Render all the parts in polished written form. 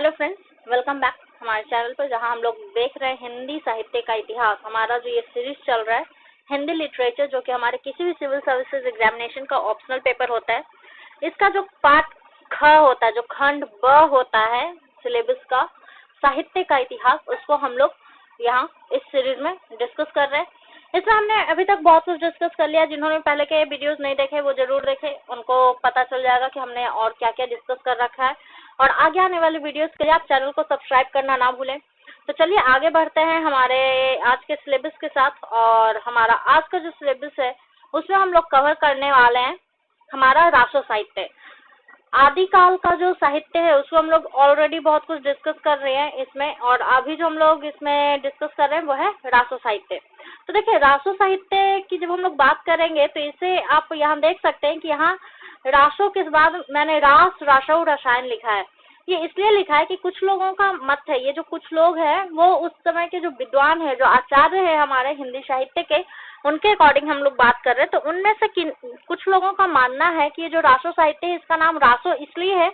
Hello friends, welcome back हमारे channel पर, जहां हम लोग देख रहे हैं हिंदी साहित्य का इतिहास। हमारा जो ये सीरीज चल रहा है हिंदी लिटरेचर, जो कि हमारे किसी भी सिविल सर्विसेज एग्जामिनेशन का ऑप्शनल पेपर होता है, इसका जो पार्ट ख होता है, जो खंड ब होता है सिलेबस का साहित्य का इतिहास, उसको हम लोग यहाँ इस सीरीज में डिस्कस कर रहे हैं। इसमें हमने अभी तक बहुत कुछ डिस्कस कर लिया। जिन्होंने पहले के वीडियोस नहीं देखे वो जरूर देखें, उनको पता चल जाएगा कि हमने और क्या क्या डिस्कस कर रखा है। और आगे आने वाले वीडियोस के लिए आप चैनल को सब्सक्राइब करना ना भूलें। तो चलिए आगे बढ़ते हैं हमारे आज के सिलेबस के साथ। और हमारा आज का जो सिलेबस है उसमें हम लोग कवर करने वाले हैं हमारा रासो साहित्य। आदिकाल का जो साहित्य है उसको हम लोग ऑलरेडी बहुत कुछ डिस्कस कर रहे हैं इसमें, और अभी जो हम लोग इसमें डिस्कस कर रहे हैं वो है रासो साहित्य। तो देखिए, रासो साहित्य की जब हम लोग बात करेंगे तो इसे आप यहाँ देख सकते हैं कि यहाँ रासो के बाद मैंने रास, रासो, रसायन लिखा है। ये इसलिए लिखा है कि कुछ लोगों का मत है, ये जो कुछ लोग हैं वो उस समय के जो विद्वान है, जो आचार्य है हमारे हिंदी साहित्य के, उनके अकॉर्डिंग हम लोग बात कर रहे हैं। तो उनमें से कुछ लोगों का मानना है कि ये जो रासो साहित्य है, इसका नाम रासो इसलिए है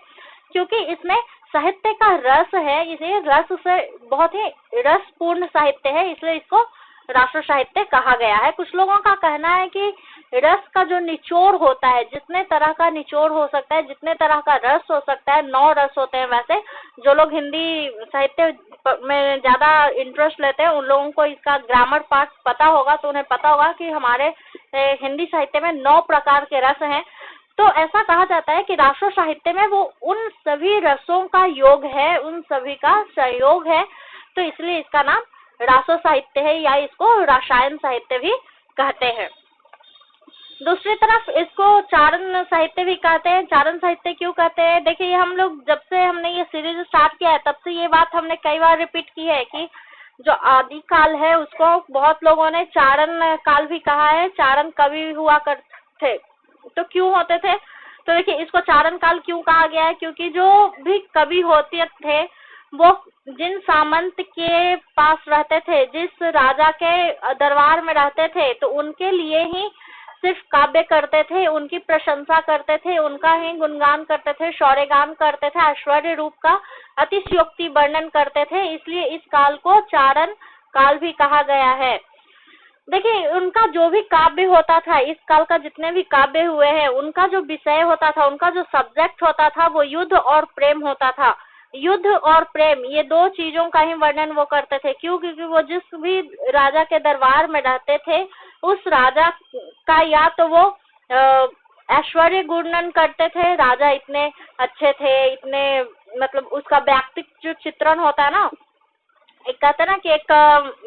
क्योंकि इसमें साहित्य का रस है, इसे रस से बहुत ही रसपूर्ण साहित्य है, इसलिए इसको रासो साहित्य कहा गया है। कुछ लोगों का कहना है कि रस का जो निचोड़ होता है, जितने तरह का निचोड़ हो सकता है, जितने तरह का रस हो सकता है, 9 रस होते हैं। वैसे जो लोग हिंदी साहित्य में ज्यादा इंटरेस्ट लेते हैं उन लोगों को इसका ग्रामर पार्ट पता होगा, तो उन्हें पता होगा कि हमारे हिंदी साहित्य में 9 प्रकार के रस हैं। तो ऐसा कहा जाता है कि रासो साहित्य में वो उन सभी रसों का योग है, उन सभी का संयोग है, तो इसलिए इसका नाम रासो साहित्य है, या इसको रसायन साहित्य भी कहते हैं। दूसरी तरफ इसको चारण साहित्य भी कहते हैं। चारण साहित्य क्यों कहते हैं? देखिए, हम लोग जब से हमने ये सीरीज स्टार्ट किया है तब से ये बात हमने कई बार रिपीट की है कि जो आदिकाल है उसको बहुत लोगों ने चारण काल भी कहा है। चारण कवि हुआ करते थे, तो क्यों होते थे? तो देखिए, इसको चारण काल क्यों कहा गया है? क्योंकि जो भी कवि होते थे वो जिन सामंत के पास रहते थे, जिस राजा के दरबार में रहते थे, तो उनके लिए ही सिर्फ काव्य करते थे, उनकी प्रशंसा करते थे, उनका ही गुणगान करते थे, शौर्यगान करते थे, ऐश्वर्य रूप का अतिशयोक्ति वर्णन करते थे, इसलिए इस काल को चारण काल भी कहा गया है। देखिए, उनका जो भी काव्य होता था, इस काल का जितने भी काव्य हुए हैं, उनका जो विषय होता था, उनका जो सब्जेक्ट होता था वो युद्ध और प्रेम होता था। युद्ध और प्रेम, ये 2 चीजों का ही वर्णन वो करते थे। क्यों? क्योंकि वो जिस भी राजा के दरबार में रहते थे उस राजा का या तो वो ऐश्वर्य गुणन करते थे, राजा इतने अच्छे थे, इतने मतलब उसका व्यक्तित्व जो चित्रण होता है ना, एक कहते हैं ना कि एक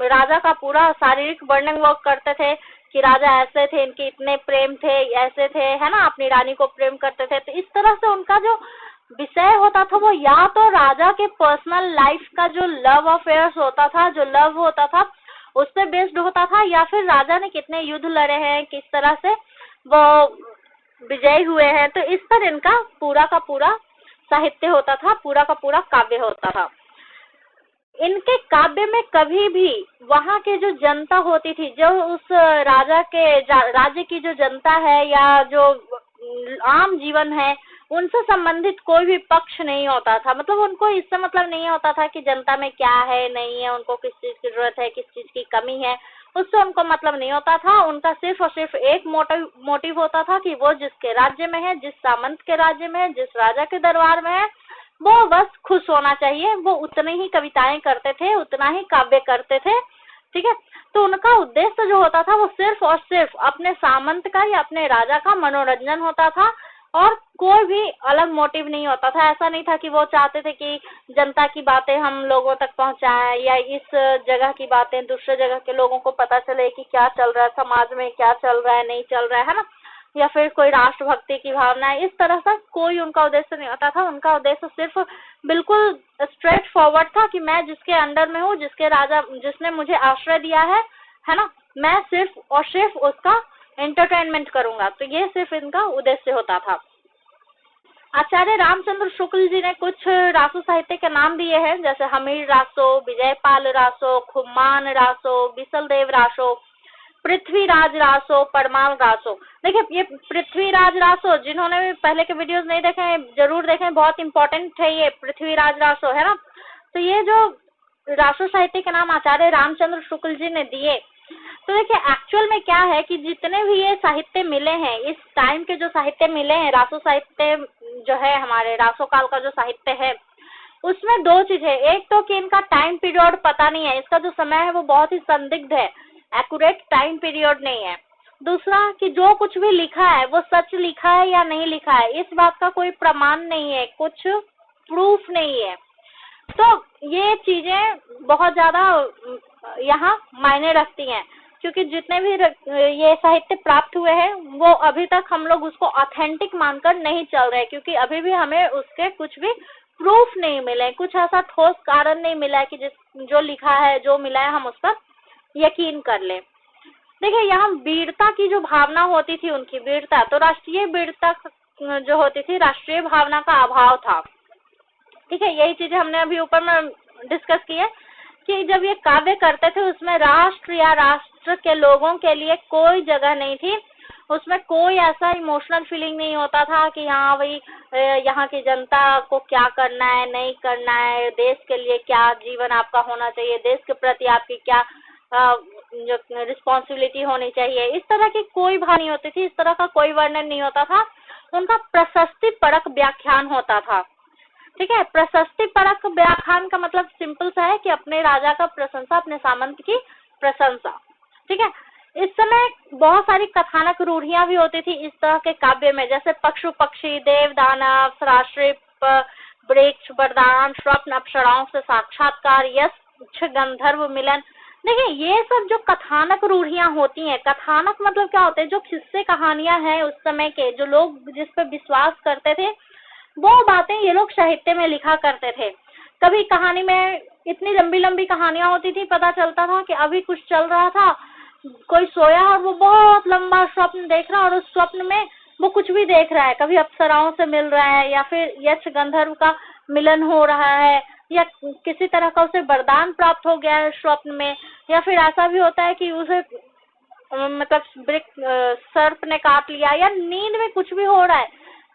राजा का पूरा शारीरिक वर्णन वो करते थे कि राजा ऐसे थे, इनके इतने प्रेम थे, ऐसे थे, है ना, अपनी रानी को प्रेम करते थे। तो इस तरह से उनका जो विषय होता था वो या तो राजा के पर्सनल लाइफ का जो लव अफेयर्स होता था, जो लव होता था, उस पर बेस्ड होता था, या फिर राजा ने कितने युद्ध लड़े हैं, किस तरह से वो विजयी हुए हैं, तो इस पर इनका पूरा का पूरा साहित्य होता था, पूरा का पूरा काव्य होता था। इनके काव्य में कभी भी वहाँ के जो जनता होती थी, जो उस राज्य की जो जनता है या जो आम जीवन है, उनसे संबंधित कोई भी पक्ष नहीं होता था। मतलब उनको इससे मतलब नहीं होता था कि जनता में क्या है, नहीं है, उनको किस चीज की जरूरत है, किस चीज की कमी है, उससे उनको मतलब नहीं होता था। उनका सिर्फ और सिर्फ एक मोटिव होता था कि वो जिसके राज्य में है, जिस सामंत के राज्य में है, जिस राजा के दरबार में है, वो बस खुश होना चाहिए। वो उतनी ही कविताएं करते थे, उतना ही काव्य करते थे, ठीक है। तो उनका उद्देश्य जो होता था वो सिर्फ और सिर्फ अपने सामंत का या अपने राजा का मनोरंजन होता था, और कोई भी अलग मोटिव नहीं होता था। ऐसा नहीं था कि वो चाहते थे कि जनता की बातें हम लोगों तक पहुंचाएं, या इस जगह की बातें दूसरे जगह के लोगों को पता चले कि क्या चल रहा है समाज में, क्या चल रहा है, नहीं चल रहा है ना, या फिर कोई राष्ट्रभक्ति की भावना है। इस तरह से कोई उनका उद्देश्य नहीं होता था। उनका उद्देश्य सिर्फ बिल्कुल स्ट्रेट फॉरवर्ड था कि मैं जिसके अंडर में हूँ, जिसके राजा, जिसने मुझे आश्रय दिया है ना, मैं सिर्फ और सिर्फ उसका एंटरटेनमेंट करूंगा। तो ये सिर्फ इनका उद्देश्य होता था। आचार्य रामचंद्र शुक्ल जी ने कुछ रासो साहित्य के नाम दिए हैं, जैसे हमीर रासो, विजयपाल रासो, खुम्मान रासो, बिसलदेव रासो, पृथ्वीराज रासो, परमाल रासो। देखिए ये पृथ्वीराज रासो, जिन्होंने भी पहले के वीडियोस नहीं देखे हैं जरूर देखें, बहुत इंपॉर्टेंट है ये पृथ्वीराज रासो, है ना। तो ये जो रासो साहित्य के नाम आचार्य रामचंद्र शुक्ल जी ने दिए। तो देखिए एक्चुअल में क्या है कि जितने भी ये साहित्य मिले हैं, इस टाइम के जो साहित्य मिले हैं, रासो साहित्य जो है हमारे रासो काल का जो साहित्य है, उसमें दो चीज है। एक तो कि इनका टाइम पीरियड पता नहीं है, इसका जो समय है वो बहुत ही संदिग्ध है, एक्यूरेट टाइम पीरियड नहीं है। दूसरा कि जो कुछ भी लिखा है वो सच लिखा है या नहीं लिखा है, इस बात का कोई प्रमाण नहीं है, कुछ प्रूफ नहीं है। तो ये चीजें बहुत ज्यादा यहाँ मायने रखती हैं, क्योंकि जितने भी ये साहित्य प्राप्त हुए हैं वो अभी तक हम लोग उसको ऑथेंटिक मानकर नहीं चल रहे, क्योंकि अभी भी हमें उसके कुछ भी प्रूफ नहीं मिले, कुछ ऐसा ठोस कारण नहीं मिला है कि जो लिखा है, जो मिला है हम उस पर यकीन कर ले। देखिए यहाँ वीरता की जो भावना होती थी, उनकी वीरता, तो राष्ट्रीय वीरता जो होती थी, राष्ट्रीय भावना का अभाव था। ठीक है, यही चीजें हमने अभी ऊपर में डिस्कस की है कि जब ये काव्य करते थे उसमें राष्ट्र या राष्ट्र के लोगों के लिए कोई जगह नहीं थी, उसमें कोई ऐसा इमोशनल फीलिंग नहीं होता था कि हाँ भाई यहाँ की जनता को क्या करना है, नहीं करना है, देश के लिए क्या जीवन आपका होना चाहिए, देश के प्रति आपकी क्या जो रिस्पॉन्सिबिलिटी होनी चाहिए, इस तरह की कोई भाव नहीं होती थी, इस तरह का कोई वर्णन नहीं होता था। उनका प्रशस्ति परक व्याख्यान होता था। ठीक है, प्रशस्ति परक व्याख्यान का मतलब सिंपल सा है कि अपने राजा का प्रशंसा, अपने सामंत की प्रशंसा। ठीक है, इस समय बहुत सारी कथानक रूढ़ियां भी होती थी इस तरह के काव्य में, जैसे पशु पक्षी, देव दानव, सराश्रिप, वृक्ष, वरदान, स्वप्न, अप्सराओं से साक्षात्कार, यश गंधर्व मिलन। देखिए ये सब जो कथानक रूढ़ियां होती हैं, कथानक मतलब क्या होते हैं, जो किस्से कहानियां हैं उस समय के, जो लोग जिस पे विश्वास करते थे, वो बातें ये लोग साहित्य में लिखा करते थे। कभी कहानी में इतनी लंबी लंबी कहानियां होती थी, पता चलता था कि अभी कुछ चल रहा था, कोई सोया और वो बहुत लंबा स्वप्न देख रहा है और उस स्वप्न में वो कुछ भी देख रहा है, कभी अप्सराओं से मिल रहा है, या फिर यक्ष गंधर्व का मिलन हो रहा है, या किसी तरह का उसे वरदान प्राप्त हो गया है स्वप्न में, या फिर ऐसा भी होता है कि उसे मतलब सर्प ने काट लिया, या नींद में कुछ भी हो रहा है,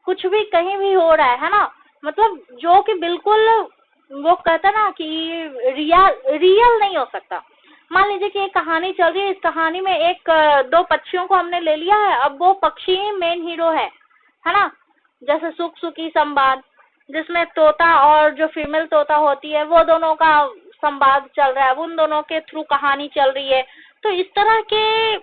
कुछ भी कहीं भी हो रहा है ना, मतलब जो कि बिल्कुल वो कहता ना कि रियल नहीं हो सकता। मान लीजिए कि एक कहानी चल रही है, इस कहानी में एक दो पक्षियों को हमने ले लिया है, अब वो पक्षी मेन हीरो है ना, जैसे सुख सुखी संवाद, जिसमें तोता और जो फीमेल तोता होती है वो दोनों का संवाद चल रहा है, उन दोनों के थ्रू कहानी चल रही है। तो इस तरह के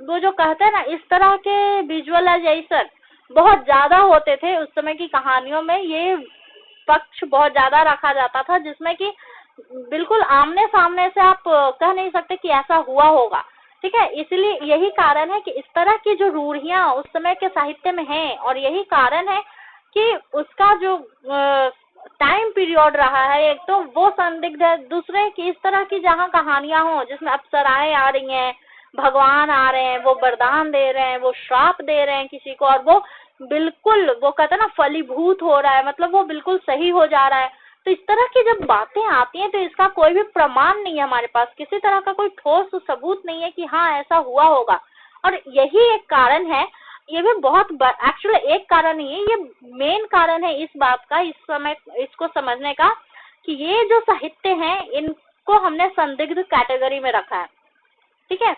वो जो कहते हैं ना, इस तरह के विजुअलाइजेशन बहुत ज्यादा होते थे उस समय की कहानियों में, ये पक्ष बहुत ज्यादा रखा जाता था, जिसमें कि बिल्कुल आमने सामने से आप कह नहीं सकते कि ऐसा हुआ होगा। ठीक है, इसलिए यही कारण है कि इस तरह की जो रूढ़ियां उस समय के साहित्य में हैं, और यही कारण है कि उसका जो टाइम पीरियड रहा है, एक तो वो संदिग्ध है, दूसरे कि इस तरह की जहाँ कहानियां हो जिसमें अप्सराएं आ रही हैं, भगवान आ रहे हैं, वो वरदान दे रहे हैं, वो श्राप दे रहे हैं किसी को, और वो बिल्कुल वो कहते हैं ना फलीभूत हो रहा है, मतलब वो बिल्कुल सही हो जा रहा है। तो इस तरह की जब बातें आती हैं तो इसका कोई भी प्रमाण नहीं है हमारे पास, किसी तरह का कोई ठोस सबूत नहीं है कि हाँ ऐसा हुआ होगा। और यही एक कारण है, ये भी बहुत एक्चुअली एक कारण नहीं है, ये मेन कारण है इस बात का, इस समय इसको समझने का, कि ये जो साहित्य हैं इनको हमने संदिग्ध कैटेगरी में रखा है। ठीक है,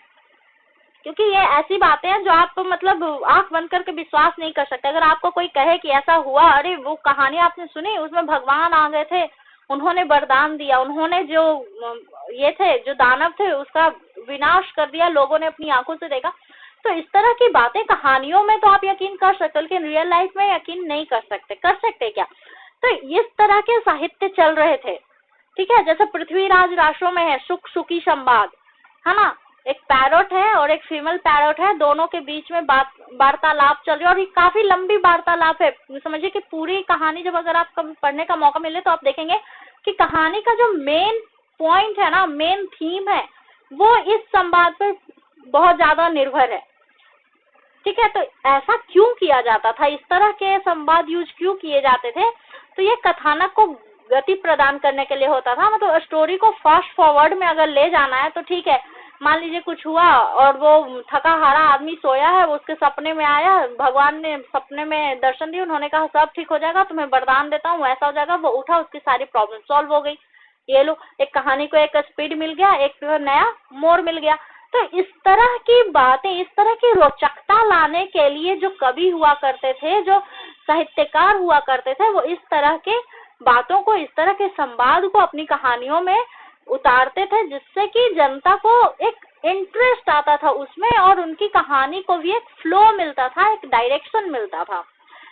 क्योंकि ये ऐसी बातें हैं जो आप मतलब आंख बंद करके विश्वास नहीं कर सकते। अगर आपको कोई कहे कि ऐसा हुआ, अरे वो कहानी आपने सुनी, उसमें भगवान आ गए थे, उन्होंने वरदान दिया, उन्होंने जो ये थे जो दानव थे उसका विनाश कर दिया, लोगों ने अपनी आंखों से देखा, तो इस तरह की बातें कहानियों में तो आप यकीन कर सकते, लेकिन रियल लाइफ में यकीन नहीं कर सकते। कर सकते क्या? तो इस तरह के साहित्य चल रहे थे। ठीक है, जैसे पृथ्वीराज रासो में है सुख सुखी संवाद, है ना, एक पैरोट है और एक फीमेल पैरोट है, दोनों के बीच में वार्तालाप चल रही है, और ये काफी लंबी वार्तालाप है। समझिए कि पूरी कहानी जब अगर आप कभी पढ़ने का मौका मिले तो आप देखेंगे कि कहानी का जो मेन पॉइंट है ना, मेन थीम है, वो इस संवाद पर बहुत ज्यादा निर्भर है। ठीक है, तो ऐसा क्यों किया जाता था, इस तरह के संवाद यूज क्यों किए जाते थे? तो ये कथानक को गति प्रदान करने के लिए होता था, मतलब स्टोरी को फास्ट फॉरवर्ड में अगर ले जाना है तो ठीक है, मान लीजिए कुछ हुआ और वो थका हारा आदमी सोया है, उसके सपने में आया, भगवान ने सपने में दर्शन दिए, उन्होंने कहा सब ठीक हो जाएगा, तुम्हें वरदान देता हूँ, ऐसा हो जाएगा। वो उठा, उसकी सारी प्रॉब्लम सॉल्व हो गई। ये लो, एक कहानी को एक स्पीड मिल गया, एक नया मोड़ मिल गया। तो इस तरह की बातें, इस तरह की रोचकता लाने के लिए जो कवि हुआ करते थे, जो साहित्यकार हुआ करते थे, वो इस तरह के बातों को, इस तरह के संवाद को अपनी कहानियों में उतारते थे, जिससे कि जनता को एक इंटरेस्ट आता था उसमें और उनकी कहानी को भी एक फ्लो मिलता था, एक डायरेक्शन मिलता था।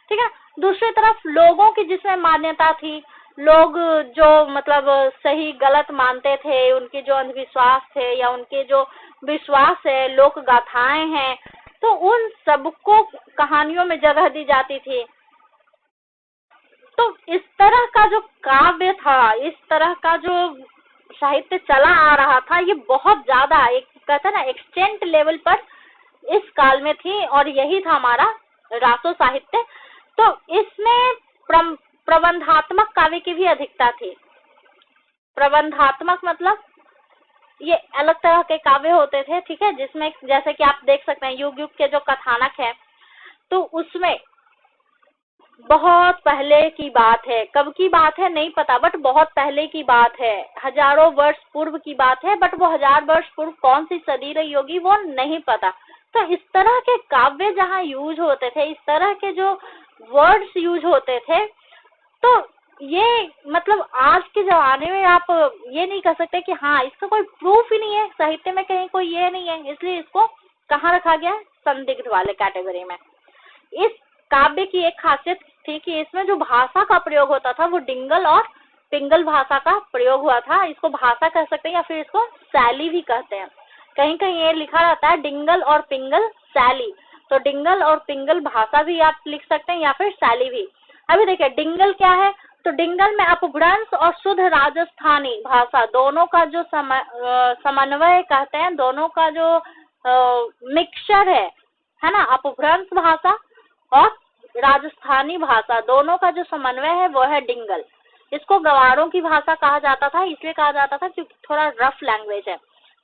ठीक है। दूसरी तरफ लोगों की जिसमें मान्यता थी, लोग जो मतलब सही गलत मानते थे, उनके जो अंधविश्वास थे या उनके जो विश्वास है, लोक गाथाएं हैं, तो उन सबको कहानियों में जगह दी जाती थी। तो इस तरह का जो काव्य था, इस तरह का जो साहित्य चला आ रहा था, ये बहुत ज्यादा एक कहते हैं ना एक्सटेंट लेवल पर इस काल में थी, और यही था हमारा रासो साहित्य। तो इसमें प्रबंधात्मक काव्य की भी अधिकता थी। प्रबंधात्मक मतलब ये अलग तरह के काव्य होते थे, ठीक है, जिसमें जैसे कि आप देख सकते हैं युग युग के जो कथानक है, तो उसमें बहुत पहले की बात है, कब की बात है नहीं पता, बट बहुत पहले की बात है, हजारों वर्ष पूर्व की बात है, बट वो 1000 वर्ष पूर्व कौन सी सदी रही होगी वो नहीं पता। तो इस तरह के काव्य जहाँ यूज होते थे, इस तरह के जो वर्ड्स यूज होते थे, तो ये मतलब आज के जमाने में आप ये नहीं कह सकते कि हाँ इसका कोई प्रूफ ही नहीं है, साहित्य में कहीं कोई ये नहीं है, इसलिए इसको कहाँ रखा गया है, संदिग्ध वाले कैटेगरी में। इस काव्य की एक खासियत थी कि इसमें जो भाषा का प्रयोग होता था वो डिंगल और पिंगल भाषा का प्रयोग हुआ था। इसको भाषा कह सकते हैं या फिर इसको शैली भी कहते हैं। कहीं कहीं ये लिखा रहता है डिंगल और पिंगल शैली, तो डिंगल और पिंगल भाषा भी आप लिख सकते हैं या फिर शैली भी। अभी देखिए डिंगल क्या है, तो डिंगल में अपभ्रंश और शुद्ध राजस्थानी भाषा दोनों का जो समन्वय कहते हैं, दोनों का जो मिक्सचर है ना, अपभ्रंश भाषा और राजस्थानी भाषा दोनों का जो समन्वय है वो है डिंगल। इसको गवारों की भाषा कहा जाता था, इसलिए कहा जाता था क्योंकि थोड़ा रफ लैंग्वेज है।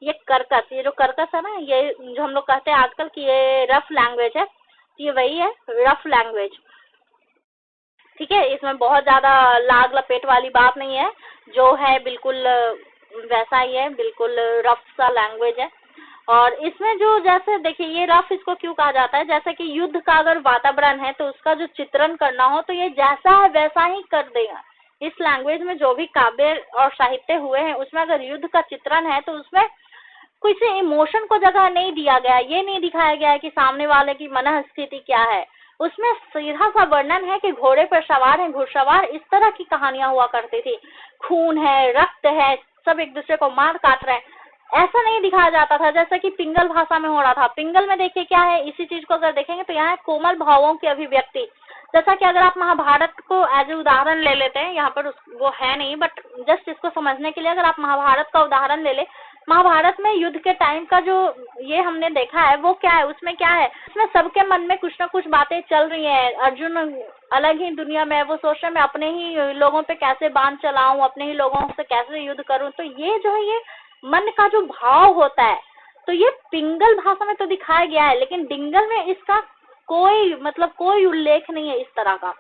ये कर्कश, ये जो कर्कश है ना, ये जो हम लोग कहते हैं आजकल की ये रफ लैंग्वेज है, ये वही है रफ लैंग्वेज। ठीक है, इसमें बहुत ज्यादा लाग लपेट वाली बात नहीं है, जो है बिल्कुल वैसा ही है, बिल्कुल रफ सा लैंग्वेज है। और इसमें जो जैसे देखिए ये रफ इसको क्यों कहा जाता है, जैसे कि युद्ध का अगर वातावरण है तो उसका जो चित्रण करना हो तो ये जैसा है वैसा ही कर देगा। इस लैंग्वेज में जो भी काव्य और साहित्य हुए हैं उसमें अगर युद्ध का चित्रण है तो उसमें किसी इमोशन को जगह नहीं दिया गया, ये नहीं दिखाया गया है कि सामने वाले की मन स्थिति क्या है। उसमें सीधा सा वर्णन है कि घोड़े पर सवार है घुड़सवार, इस तरह की कहानियां हुआ करती थी। खून है, रक्त है, सब एक दूसरे को मार काट रहे हैं, ऐसा नहीं दिखाया जाता था जैसा कि पिंगल भाषा में हो रहा था। पिंगल में देखिए क्या है, इसी चीज को अगर देखेंगे तो यहाँ कोमल भावों की अभिव्यक्ति, जैसा कि अगर आप महाभारत को एज ए उदाहरण ले लेते हैं, यहाँ पर वो है नहीं बट जस्ट इसको समझने के लिए अगर आप महाभारत का उदाहरण ले ले, महाभारत में युद्ध के टाइम का जो ये हमने देखा है वो क्या है, उसमें क्या है, उसमें सबके मन में कुछ ना कुछ बातें चल रही हैं। अर्जुन अलग ही दुनिया में, वो सोच रहे मैं अपने ही लोगों पे कैसे बाण चलाऊं, अपने ही लोगों से कैसे युद्ध करूं। तो ये जो है ये मन का जो भाव होता है, तो ये पिंगल भाषा में तो दिखाया गया है, लेकिन डिंगल में इसका कोई मतलब कोई उल्लेख नहीं है इस तरह का।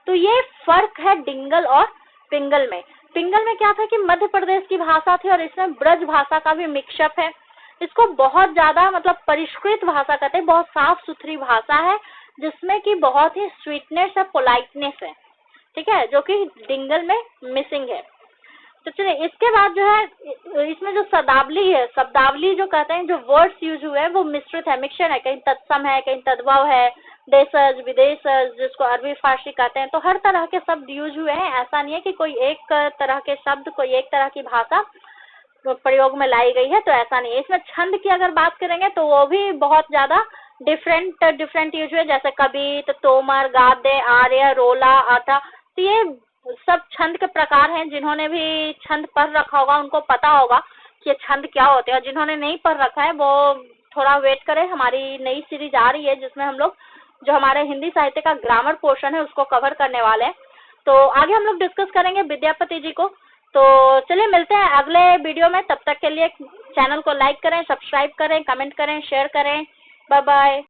तो ये फर्क है डिंगल और पिंगल में। पिंगल में क्या था कि मध्य प्रदेश की भाषा थी और इसमें ब्रज भाषा का भी मिक्सअप है। इसको बहुत ज्यादा मतलब परिष्कृत भाषा कहते हैं, बहुत साफ सुथरी भाषा है जिसमें कि बहुत ही स्वीटनेस है, पोलाइटनेस है, ठीक है, जो कि डिंगल में मिसिंग है। तो चलिए इसके बाद जो है इसमें जो शब्दावली है, शब्दावली जो कहते हैं, जो वर्ड्स यूज हुए हैं वो मिश्रित है, मिक्सचर है, कहीं तत्सम है, कहीं तद्भव है, देशज विदेशज जिसको अरबी फारसी कहते हैं, तो हर तरह के शब्द यूज हुए हैं। ऐसा नहीं है कि कोई एक तरह के शब्द, कोई एक तरह की भाषा प्रयोग में लाई गई है, तो ऐसा नहीं है। इसमें छंद की अगर बात करेंगे तो वो भी बहुत ज्यादा डिफरेंट यूज हुए, जैसे कवित, तोमर, गाद्य, आर्य, रोला, आटा। तो ये सब छंद के प्रकार हैं। जिन्होंने भी छंद पढ़ रखा होगा उनको पता होगा कि ये छंद क्या होते हैं, और जिन्होंने नहीं पढ़ रखा है वो थोड़ा वेट करें, हमारी नई सीरीज आ रही है जिसमें हम लोग जो हमारे हिंदी साहित्य का ग्रामर पोर्शन है उसको कवर करने वाले हैं। तो आगे हम लोग डिस्कस करेंगे विद्यापति जी को। तो चलिए मिलते हैं अगले वीडियो में, तब तक के लिए चैनल को लाइक करें, सब्सक्राइब करें, कमेंट करें, शेयर करें। Bye bye.